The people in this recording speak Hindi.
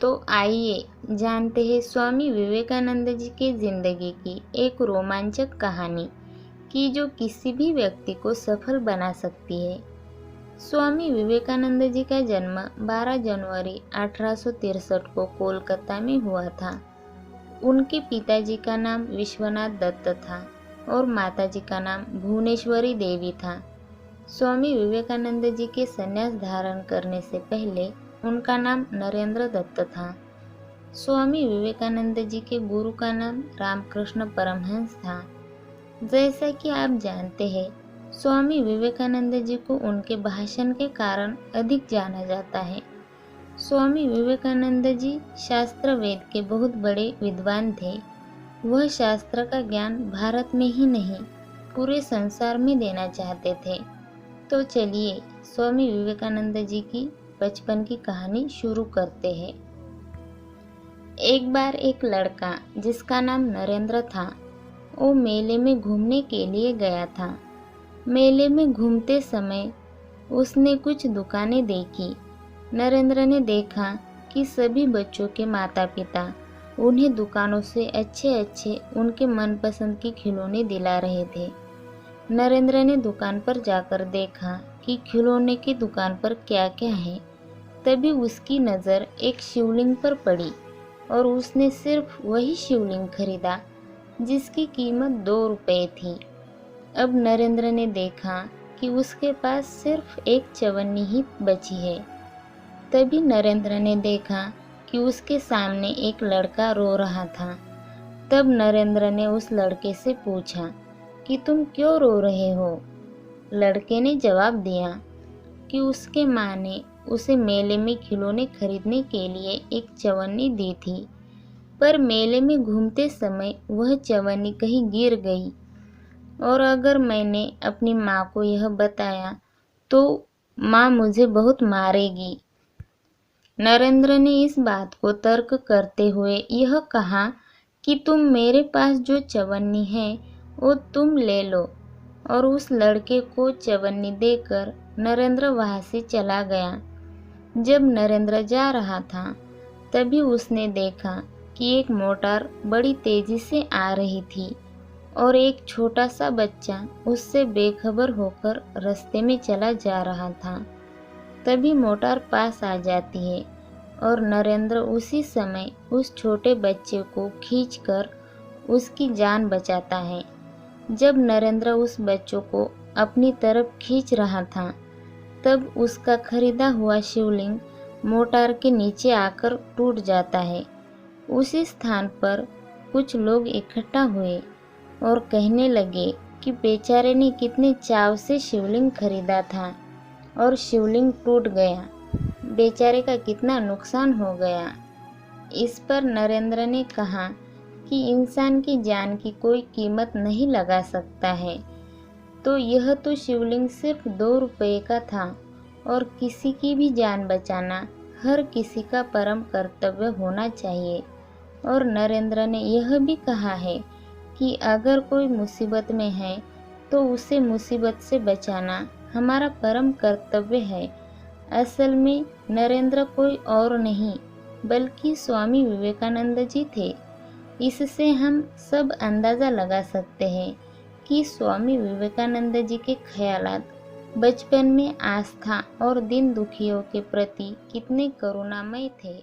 तो आइए जानते हैं स्वामी विवेकानंद जी की जिंदगी की एक रोमांचक कहानी कि जो किसी भी व्यक्ति को सफल बना सकती है। स्वामी विवेकानंद जी का जन्म 12 जनवरी 1863 को कोलकाता में हुआ था। उनके पिताजी का नाम विश्वनाथ दत्त था और माताजी का नाम भुवनेश्वरी देवी था। स्वामी विवेकानंद जी के संन्यास धारण करने से पहले उनका नाम नरेंद्र दत्त था। स्वामी विवेकानंद जी के गुरु का नाम रामकृष्ण परमहंस था। जैसा कि आप जानते हैं, स्वामी विवेकानंद जी को उनके भाषण के कारण अधिक जाना जाता है। स्वामी विवेकानंद जी शास्त्र वेद के बहुत बड़े विद्वान थे। वह शास्त्र का ज्ञान भारत में ही नहीं, पूरे संसार में देना चाहते थे। तो चलिए स्वामी विवेकानंद जी की बचपन की कहानी शुरू करते हैं। एक बार एक लड़का जिसका नाम नरेंद्र था, वो मेले में घूमने के लिए गया था। मेले में घूमते समय उसने कुछ दुकानें देखी। नरेंद्र ने देखा कि सभी बच्चों के माता पिता उन्हें दुकानों से अच्छे अच्छे उनके मनपसंद के खिलौने दिला रहे थे। नरेंद्र ने दुकान पर जाकर देखा कि खिलौने की दुकान पर क्या क्या है। तभी उसकी नज़र एक शिवलिंग पर पड़ी और उसने सिर्फ वही शिवलिंग खरीदा जिसकी कीमत 2 रुपये थी। अब नरेंद्र ने देखा कि उसके पास सिर्फ एक चवन्नी ही बची है। तभी नरेंद्र ने देखा कि उसके सामने एक लड़का रो रहा था। तब नरेंद्र ने उस लड़के से पूछा कि तुम क्यों रो रहे हो? लड़के ने जवाब दिया कि उसके माँ ने उसे मेले में खिलौने खरीदने के लिए एक चवन्नी दी थी, पर मेले में घूमते समय वह चवन्नी कहीं गिर गई और अगर मैंने अपनी माँ को यह बताया तो माँ मुझे बहुत मारेगी। नरेंद्र ने इस बात को तर्क करते हुए यह कहा कि तुम मेरे पास जो चवन्नी है वो तुम ले लो, और उस लड़के को चवन्नी देकर नरेंद्र वहाँ से चला गया। जब नरेंद्र जा रहा था तभी उसने देखा कि एक मोटर बड़ी तेजी से आ रही थी और एक छोटा सा बच्चा उससे बेखबर होकर रास्ते में चला जा रहा था। तभी मोटर पास आ जाती है और नरेंद्र उसी समय उस छोटे बच्चे को खींचकर उसकी जान बचाता है। जब नरेंद्र उस बच्चों को अपनी तरफ खींच रहा था तब उसका खरीदा हुआ शिवलिंग मोटर के नीचे आकर टूट जाता है। उसी स्थान पर कुछ लोग इकट्ठा हुए और कहने लगे कि बेचारे ने कितने चाव से शिवलिंग खरीदा था और शिवलिंग टूट गया, बेचारे का कितना नुकसान हो गया। इस पर नरेंद्र ने कहा कि इंसान की जान की कोई कीमत नहीं लगा सकता है, तो यह तो शिवलिंग सिर्फ 2 रुपये का था और किसी की भी जान बचाना हर किसी का परम कर्तव्य होना चाहिए। और नरेंद्र ने यह भी कहा है कि अगर कोई मुसीबत में है तो उसे मुसीबत से बचाना हमारा परम कर्तव्य है। असल में नरेंद्र कोई और नहीं बल्कि स्वामी विवेकानंद जी थे। इससे हम सब अंदाज़ा लगा सकते हैं कि स्वामी विवेकानंद जी के ख्यालात बचपन में आस्था और दीन दुखियों के प्रति कितने करुणामय थे।